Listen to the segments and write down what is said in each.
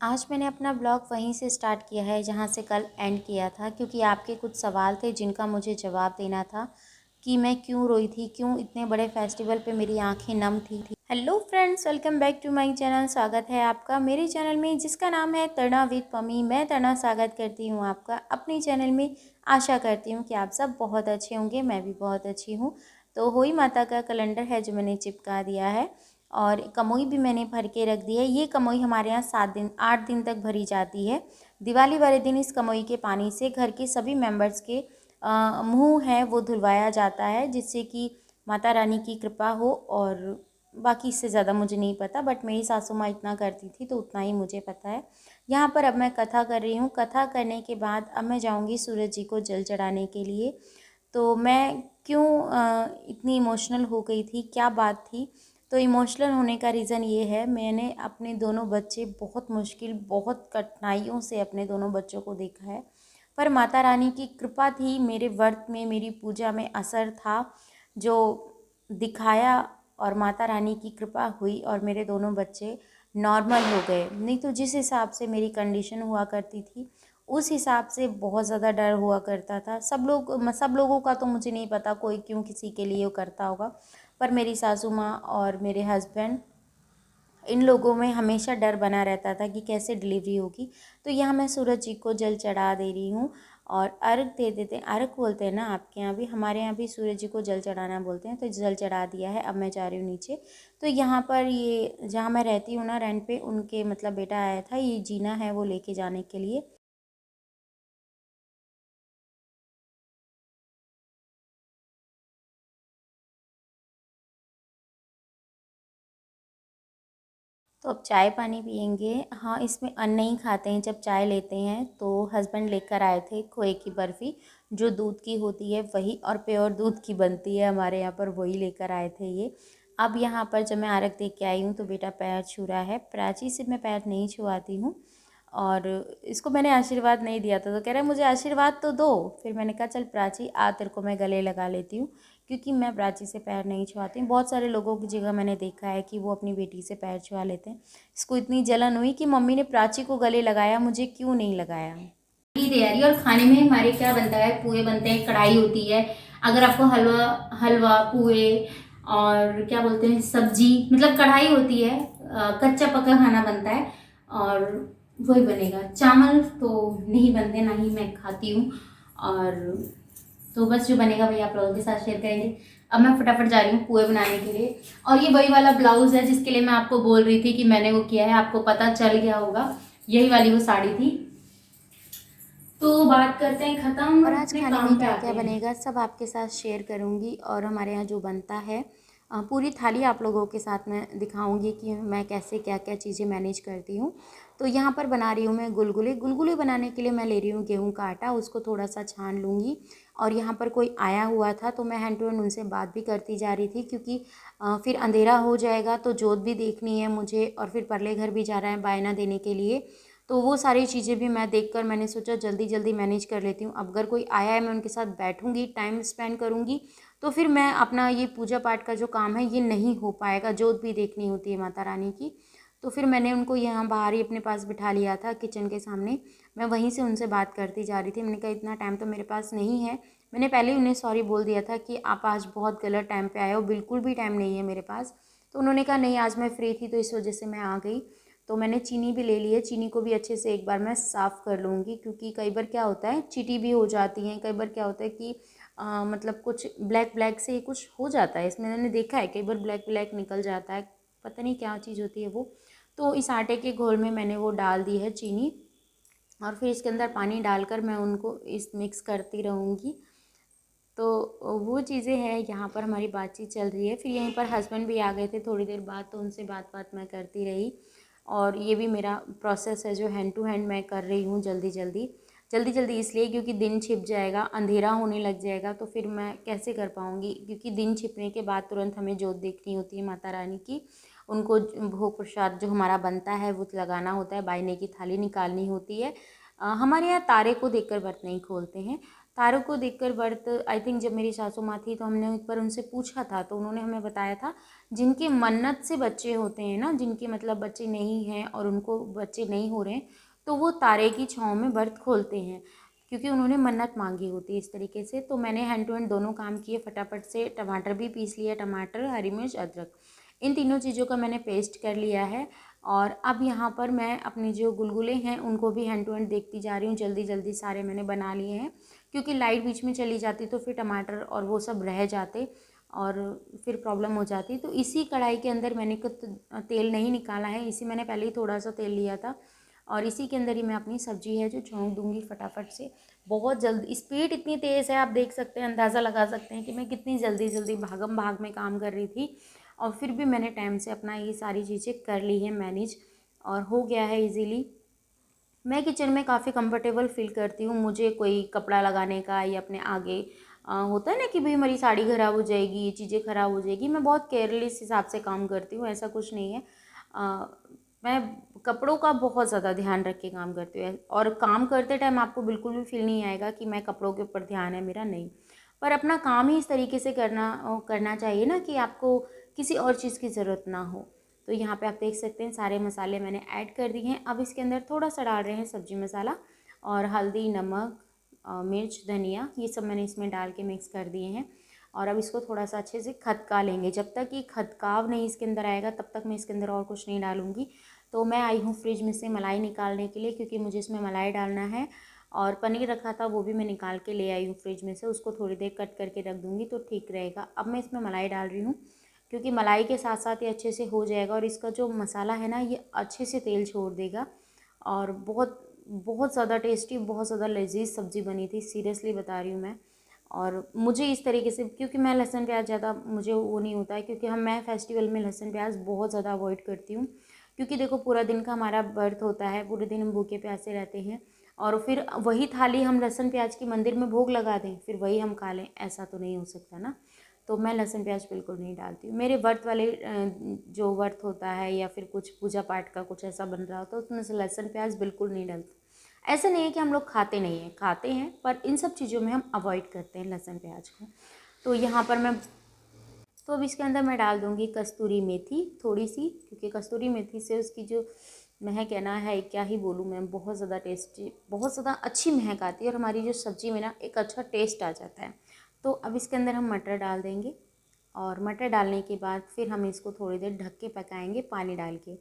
आज मैंने अपना ब्लॉग वहीं से स्टार्ट किया है जहाँ से कल एंड किया था, क्योंकि आपके कुछ सवाल थे जिनका मुझे जवाब देना था कि मैं क्यों रोई थी, क्यों इतने बड़े फेस्टिवल पे मेरी आंखें नम थी। Hello friends, welcome back to my channel. स्वागत है आपका मेरे चैनल में जिसका नाम है तड़ना विद पमी। मैं तड़ना स्वागत करती हूँ आपका अपने चैनल में। आशा करती हूँ कि आप सब बहुत अच्छे होंगे, मैं भी बहुत अच्छी हूँ। तो होई माता का कैलेंडर है जो मैंने चिपका दिया है, और कमोई भी मैंने भर के रख दी है। ये कमोई हमारे यहाँ 8 दिन तक भरी जाती है। दिवाली वाले दिन इस कमोई के पानी से घर के सभी मेंबर्स के मुंह है वो धुलवाया जाता है, जिससे कि माता रानी की कृपा हो। और बाकी इससे ज़्यादा मुझे नहीं पता, बट मेरी सासू माँ इतना करती थी तो उतना ही मुझे पता है। यहाँ पर अब मैं कथा कर रही हूँ। कथा करने के बाद अब मैं जाऊँगी सूरज जी को जल चढ़ाने के लिए। तो मैं क्यों इतनी इमोशनल हो गई थी, क्या बात थी? तो इमोशनल होने का रीज़न ये है, मैंने अपने दोनों बच्चे बहुत मुश्किल, बहुत कठिनाइयों से अपने दोनों बच्चों को देखा है, पर माता रानी की कृपा थी, मेरे व्रत में, मेरी पूजा में असर था जो दिखाया, और माता रानी की कृपा हुई और मेरे दोनों बच्चे नॉर्मल हो गए। नहीं तो जिस हिसाब से मेरी कंडीशन हुआ करती थी उस हिसाब से बहुत ज़्यादा डर हुआ करता था। सब लोगों का तो मुझे नहीं पता कोई क्यों किसी के लिए वो करता होगा, पर मेरी सासू माँ और मेरे हस्बैंड, इन लोगों में हमेशा डर बना रहता था कि कैसे डिलीवरी होगी। तो यहाँ मैं सूरज जी को जल चढ़ा दे रही हूँ और अर्घ दे देते हैं। अर्घ बोलते हैं ना आपके यहाँ भी, हमारे यहाँ भी सूरज जी को जल चढ़ाना बोलते हैं। तो जल चढ़ा दिया है, अब मैं जा रही हूँ नीचे। तो यहाँ पर ये जहाँ मैं रहती हूँ ना रेंट पे, उनके मतलब बेटा आया था, ये जीना है वो लेके जाने के लिए। तो अब चाय पानी पियेंगे। हाँ, इसमें अन्न नहीं खाते हैं जब चाय लेते हैं। तो हस्बैंड लेकर आए थे खोए की बर्फ़ी, जो दूध की होती है वही, और प्योर दूध की बनती है हमारे यहाँ पर, वही लेकर आए थे ये। अब यहाँ पर जब मैं आरग दे के आई हूँ तो बेटा पैर छू रहा है। प्राची से मैं पैर नहीं छुआती हूँ, और इसको मैंने आशीर्वाद नहीं दिया था तो कह रहा है मुझे आशीर्वाद तो दो। फिर मैंने कहा चल प्राची आ, तेरे को मैं गले लगा लेती हूँ, क्योंकि मैं प्राची से पैर नहीं छुआती हूँ। बहुत सारे लोगों की जगह मैंने देखा है कि वो अपनी बेटी से पैर छुआ लेते हैं। इसको इतनी जलन हुई कि मम्मी ने प्राची को गले लगाया, मुझे क्यों नहीं लगाया। की तैयारी, और खाने में हमारे क्या बनता है, पुए बनते हैं, कढ़ाई होती है। अगर आपको हलवा हलवा पुए और क्या बोलते हैं सब्जी, मतलब कढ़ाई होती है, कच्चा पका खाना बनता है, और वही बनेगा। चावल तो नहीं बनते, ना ही मैं खाती हूँ। और तो बस जो बनेगा वही आप लोगों के साथ शेयर करेंगे। अब मैं फटाफट जा रही हूँ पुए बनाने के लिए। और ये वही वाला ब्लाउज है जिसके लिए मैं आपको बोल रही थी कि मैंने वो किया है, आपको पता चल गया होगा, यही वाली वो साड़ी थी। तो बात करते हैं खत्म, और आज अपने खाने काम में पे क्या आते क्या हैं। बनेगा सब आपके साथ शेयर करूंगी। और हमारे यहाँ जो बनता है पूरी थाली आप लोगों के साथ मैं दिखाऊंगी कि मैं कैसे क्या क्या चीज़ें मैनेज करती हूँ। तो यहाँ पर बना रही हूँ मैं गुलगुले। गुलगुले बनाने के लिए मैं ले रही हूँ गेहूँ का आटा, उसको थोड़ा सा छान लूँगी। और यहाँ पर कोई आया हुआ था तो मैं हैंड टू हैंड उनसे बात भी करती जा रही थी, क्योंकि फिर अंधेरा हो जाएगा तो जोत भी देखनी है मुझे, और फिर परले घर भी जा रहा है बायना देने के लिए। तो वो सारी चीज़ें भी मैं देखकर मैंने सोचा जल्दी जल्दी मैनेज कर लेती हूँ। अब अगर कोई आया है मैं उनके साथ बैठूंगी, टाइम स्पेंड करूँगी, तो फिर मैं अपना ये पूजा पाठ का जो काम है ये नहीं हो पाएगा। जोत भी देखनी होती है माता रानी की। तो फिर मैंने उनको यहाँ बाहर ही अपने पास बिठा लिया था किचन के सामने। मैं वहीं से उनसे बात करती जा रही थी। मैंने कहा इतना टाइम तो मेरे पास नहीं है। मैंने पहले ही उन्हें सॉरी बोल दिया था कि आप आज बहुत गलत टाइम पे आए हो, बिल्कुल भी टाइम नहीं है मेरे पास। तो उन्होंने कहा नहीं, आज मैं फ्री थी तो इस वजह से मैं आ गई। तो मैंने चीनी भी ले ली है, चीनी को भी अच्छे से एक बार मैं साफ़ कर लूँगी, क्योंकि कई बार क्या होता है चीटी भी हो जाती हैं। कई बार क्या होता है कि मतलब कुछ ब्लैक ब्लैक से कुछ हो जाता है इसमें, मैंने देखा है कई बार ब्लैक ब्लैक निकल जाता है, पता नहीं क्या चीज़ होती है वो। तो इस आटे के घोल में मैंने वो डाल दी है चीनी, और फिर इसके अंदर पानी डालकर मैं उनको इस मिक्स करती रहूँगी। तो वो चीज़ें हैं, यहाँ पर हमारी बातचीत चल रही है। फिर यहीं पर हस्बैंड भी आ गए थे थोड़ी देर बाद, तो उनसे बात बात मैं करती रही। और ये भी मेरा प्रोसेस है जो हैंड टू हैंड मैं कर रही हूँ जल्दी जल्दी। जल्दी जल्दी इसलिए क्योंकि दिन छिप जाएगा, अंधेरा होने लग जाएगा, तो फिर मैं कैसे कर पाऊँगी, क्योंकि दिन छिपने के बाद तुरंत हमें जोत देखनी होती है माता रानी की। उनको भोग प्रसाद जो हमारा बनता है वो लगाना होता है, बायने की थाली निकालनी होती है। हमारे यहाँ तारे को देखकर व्रत नहीं खोलते हैं। तारों को देखकर व्रत आई थिंक जब मेरी सासू माँ थी तो हमने एक बार उनसे पूछा था, तो उन्होंने हमें बताया था जिनके मन्नत से बच्चे होते हैं ना, जिनके मतलब बच्चे नहीं हैं और उनको बच्चे नहीं हो रहे हैं, तो वो तारे की छाँव में व्रत खोलते हैं, क्योंकि उन्होंने मन्नत मांगी होती है इस तरीके से। तो मैंने हैंड टू हैंड दोनों काम किए, फटाफट से टमाटर भी पीस लिया, टमाटर, हरी मिर्च, अदरक, इन तीनों चीज़ों का मैंने पेस्ट कर लिया है। और अब यहाँ पर मैं अपने जो गुलगुले हैं उनको भी हैंड टू हैंड देखती जा रही हूँ, जल्दी जल्दी सारे मैंने बना लिए हैं, क्योंकि लाइट बीच में चली जाती तो फिर टमाटर और वो सब रह जाते और फिर प्रॉब्लम हो जाती। तो इसी कढ़ाई के अंदर मैंने कुछ तेल नहीं निकाला है, इसी मैंने पहले ही थोड़ा सा तेल लिया था और इसी के अंदर ही मैं अपनी सब्जी है जो छौंक दूंगी फटाफट से। बहुत जल्दी, स्पीड इतनी तेज़ है, आप देख सकते हैं, अंदाज़ा लगा सकते हैं कि मैं कितनी जल्दी जल्दी भागम भाग में काम कर रही थी, और फिर भी मैंने टाइम से अपना ये सारी चीज़ें कर ली है मैनेज और हो गया है इजीली। मैं किचन में काफ़ी कंफर्टेबल फील करती हूँ। मुझे कोई कपड़ा लगाने का या अपने आगे होता है ना कि भाई हमारी साड़ी ख़राब हो जाएगी, ये चीज़ें ख़राब हो जाएगी, मैं बहुत केयरलेस हिसाब से काम करती हूँ, ऐसा कुछ नहीं है। मैं कपड़ों का बहुत ज़्यादा ध्यान रख के काम करती हूँ, और काम करते टाइम आपको बिल्कुल भी फील नहीं आएगा कि मैं कपड़ों के ऊपर ध्यान है मेरा, नहीं। पर अपना काम ही इस तरीके से करना चाहिए ना कि आपको किसी और चीज़ की ज़रूरत ना हो। तो यहाँ पे आप देख सकते हैं सारे मसाले मैंने ऐड कर दिए हैं। अब इसके अंदर थोड़ा सा डाल रहे हैं सब्जी मसाला, और हल्दी, नमक, मिर्च, धनिया, ये सब मैंने इसमें डाल के मिक्स कर दिए हैं। और अब इसको थोड़ा सा अच्छे से खदका लेंगे। जब तक ये खदकाव नहीं इसके अंदर आएगा तब तक मैं इसके अंदर और कुछ नहीं डालूँगी। तो मैं आई हूँ फ्रिज में से मलाई निकालने के लिए, क्योंकि मुझे इसमें मलाई डालना है। और पनीर रखा था वो भी मैं निकाल के ले आई हूँ फ्रिज में से, उसको थोड़ी देर कट करके रख दूँगी तो ठीक रहेगा। अब मैं इसमें मलाई डाल रही हूँ, क्योंकि मलाई के साथ साथ ये अच्छे से हो जाएगा, और इसका जो मसाला है ना ये अच्छे से तेल छोड़ देगा। और बहुत बहुत ज़्यादा टेस्टी, बहुत ज़्यादा लजीज सब्ज़ी बनी थी, सीरियसली बता रही हूँ मैं। और मुझे इस तरीके से, क्योंकि मैं लहसुन प्याज ज़्यादा मुझे वो नहीं होता है, क्योंकि मैं फेस्टिवल में लहसुन प्याज बहुत ज़्यादा अवॉइड करती हूँ। क्योंकि देखो पूरा दिन का हमारा व्रत होता है, पूरे दिन हम भूखे प्यासे रहते हैं, और फिर वही थाली हम लहसुन प्याज की मंदिर में भोग लगा दें, फिर वही हम खा लें, ऐसा तो नहीं हो सकता ना। तो मैं लहसुन प्याज बिल्कुल नहीं डालती हूँ। मेरे व्रत वाले जो व्रत होता है या फिर कुछ पूजा पाठ का कुछ ऐसा बन रहा होता है, उसमें से लहसुन प्याज बिल्कुल नहीं डालती। ऐसा नहीं है कि हम लोग खाते नहीं हैं, खाते हैं, पर इन सब चीज़ों में हम अवॉइड करते हैं लहसुन प्याज को। तो यहाँ पर मैं, तो अब इसके अंदर मैं डाल दूँगी कस्तूरी मेथी थोड़ी सी, क्योंकि कस्तूरी मेथी से उसकी जो महक है ना, है क्या ही बोलूँ मैं, बहुत ज़्यादा टेस्टी, बहुत ज़्यादा अच्छी महक आती है, और हमारी जो सब्ज़ी में ना एक अच्छा टेस्ट आ जाता है। तो अब इसके अंदर हम मटर डाल देंगे, और मटर डालने के बाद फिर हम इसको थोड़ी देर ढक के पकाएंगे पानी डाल के।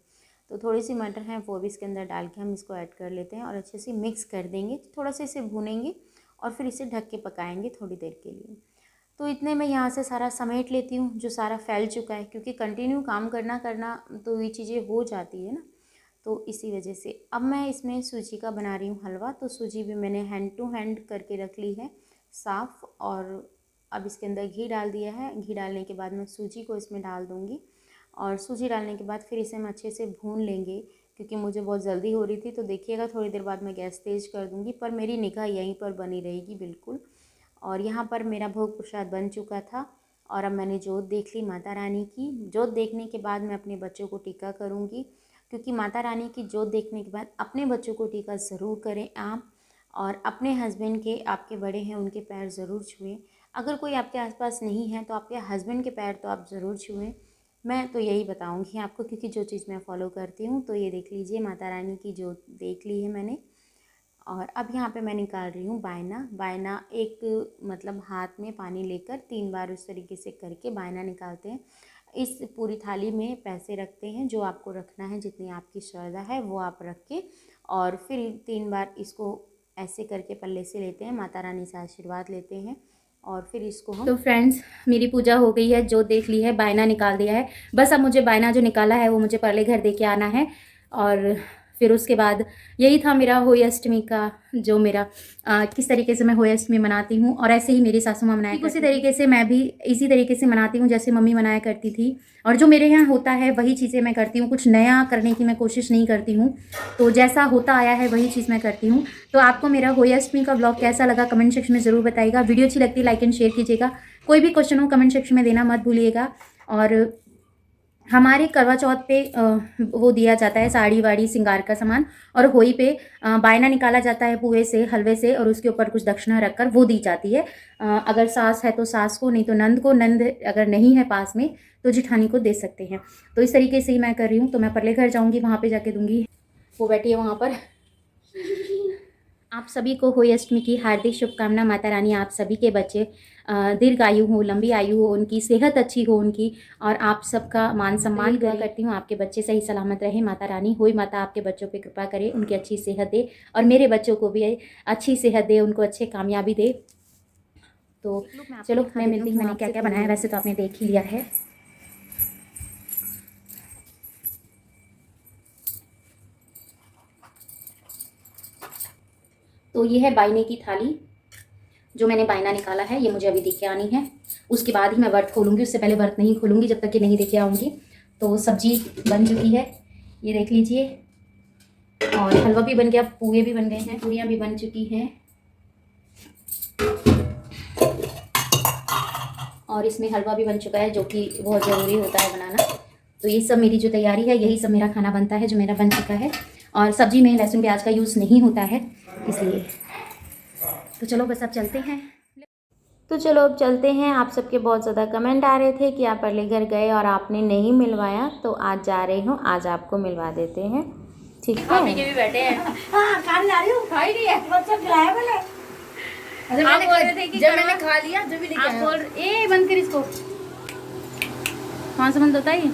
तो थोड़ी सी मटर है वो भी इसके अंदर डाल के हम इसको ऐड कर लेते हैं और अच्छे से मिक्स कर देंगे, थोड़ा सा इसे भूनेंगे और फिर इसे ढक के पकाएंगे थोड़ी देर के लिए। तो इतने में यहाँ से सारा समेट लेती हूँ जो सारा फैल चुका है, क्योंकि कंटिन्यू काम करना करना तो ये चीज़ें हो जाती है ना, तो इसी वजह से। अब मैं इसमें सूजी का बना रही हूँ हलवा, तो सूजी भी मैंने हैंड टू हैंड करके रख ली है साफ़, और अब इसके अंदर घी डाल दिया है। घी डालने के बाद मैं सूजी को इसमें डाल दूँगी, और सूजी डालने के बाद फिर इसे हम अच्छे से भून लेंगे, क्योंकि मुझे बहुत जल्दी हो रही थी। तो देखिएगा थोड़ी देर बाद मैं गैस तेज़ कर दूँगी, पर मेरी निगाह यहीं पर बनी रहेगी बिल्कुल। और यहाँ पर मेरा भोग प्रसाद बन चुका था, और अब मैंने जोत देख ली माता रानी की। जोत देखने के बाद मैं अपने बच्चों को टीका करूँगी, क्योंकि माता रानी की जोत देखने के बाद अपने बच्चों को टीका ज़रूर करें आप, और अपने हस्बैंड के, आपके बड़े हैं उनके पैर ज़रूर छुएं। अगर कोई आपके आसपास नहीं है तो आपके हस्बैंड के पैर तो आप ज़रूर छुएं। मैं तो यही बताऊंगी आपको, क्योंकि जो चीज़ मैं फॉलो करती हूँ। तो ये देख लीजिए माता रानी की जोत देख ली है मैंने, और अब यहाँ पे मैं निकाल रही हूँ बायना। बायना एक मतलब हाथ में पानी लेकर 3 बार उस तरीके से करके बायना निकालते हैं। इस पूरी थाली में पैसे रखते हैं, जो आपको रखना है, जितनी आपकी श्रद्धा है वो आप रख के, और फिर 3 बार इसको ऐसे करके पल्ले से लेते हैं, माता रानी से आशीर्वाद लेते हैं, और फिर इसको हम। तो फ्रेंड्स, मेरी पूजा हो गई है, जो देख ली है, बायना निकाल दिया है। बस अब मुझे बायना जो निकाला है वो मुझे पहले घर दे के आना है, और फिर उसके बाद यही था मेरा होली अष्टमी का, जो मेरा किस तरीके से मैं होली अष्टमी मनाती हूँ। और ऐसे ही मेरी सासू माँ मनाया, उसी तरीके से मैं भी इसी तरीके से मनाती हूँ जैसे मम्मी मनाया करती थी। और जो मेरे यहाँ होता है वही चीज़ें मैं करती हूँ, कुछ नया करने की मैं कोशिश नहीं करती हूँ। तो जैसा होता आया है वही चीज़ मैं करती हूँ। तो आपको मेरा होली अष्टमी का ब्लॉग कैसा लगा कमेंट सेक्शन में ज़रूर बताइएगा। वीडियो अच्छी लगती है लाइक एंड शेयर कीजिएगा। कोई भी क्वेश्चन हो कमेंट सेक्शन में देना मत भूलिएगा। और हमारे करवा चौथ पे वो दिया जाता है साड़ी वाड़ी सिंगार का सामान, और होली पे बायना निकाला जाता है पुए से हलवे से, और उसके ऊपर कुछ दक्षिणा रखकर वो दी जाती है। अगर सास है तो सास को, नहीं तो नंद को, नंद अगर नहीं है पास में तो जिठानी को दे सकते हैं। तो इस तरीके से ही मैं कर रही हूँ। तो मैं परले घर जाऊँगी, वहाँ पे जाके दूँगी। वो बैठी है वहाँ पर। आप सभी को होली अष्टमी की हार्दिक शुभकामना। माता रानी आप सभी के बच्चे दीर्घायु हो, लंबी आयु हो, उनकी सेहत अच्छी हो उनकी, और आप सबका मान सम्मान करती हूँ। आपके बच्चे सही सलामत रहे। माता रानी होई माता आपके बच्चों पे कृपा करे, उनकी अच्छी सेहत दे, और मेरे बच्चों को भी अच्छी सेहत दे, उनको अच्छे कामयाबी दे। तो चलो मैं मिलती हूँ। मैंने क्या क्या बनाया वैसे तो आपने देख ही लिया है। तो ये है बायने की थाली, जो मैंने बायना निकाला है, ये मुझे अभी देके आनी है। उसके बाद ही मैं व्रत खोलूँगी, उससे पहले व्रत नहीं खोलूँगी जब तक कि नहीं देके आऊँगी। तो सब्जी बन चुकी है, ये देख लीजिए, और हलवा भी बन गया, पूए भी बन गए हैं, पूरियाँ भी बन चुकी हैं, और इसमें हलवा भी बन चुका है, जो कि बहुत ज़रूरी होता है बनाना। तो ये सब मेरी जो तैयारी है, यही सब मेरा खाना बनता है, जो मेरा बन चुका है। और सब्जी में लहसुन प्याज का यूज़ नहीं होता है, इसलिए। तो चलो बस अब चलते हैं। तो चलो अब चलते हैं। आप सबके बहुत ज़्यादा कमेंट आ रहे थे कि आप परले घर गए और आपने नहीं मिलवाया, तो आज जा रही हूँ, आज आपको मिलवा देते हैं, ठीक है। अभी के भी बैठे हैं। हाँ, खाने जा रही हूँ, खा ही नहीं है, बच्चा खिलाया बोले। आप बोल रहे थे कि जब मैंने खा लिया, जब भी आप बोल ए बंद कर इसको, कौन सा बंद होता है ये?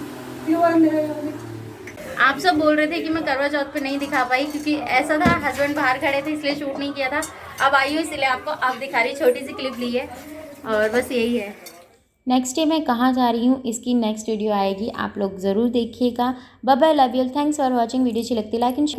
आप सब बोल रहे थे कि मैं करवा चौथ पे नहीं दिखा पाई, क्योंकि ऐसा था हस्बैंड बाहर खड़े थे इसलिए शूट नहीं किया था। अब आई हूँ इसलिए आपको अब दिखा रही, छोटी सी क्लिप ली है, और बस यही है। नेक्स्ट डे मैं कहाँ जा रही हूँ इसकी नेक्स्ट वीडियो आएगी, आप लोग ज़रूर देखिएगा। Bye bye, love you, thanks for watching. Video अच्छी लगती है लाइक एंड शेयर।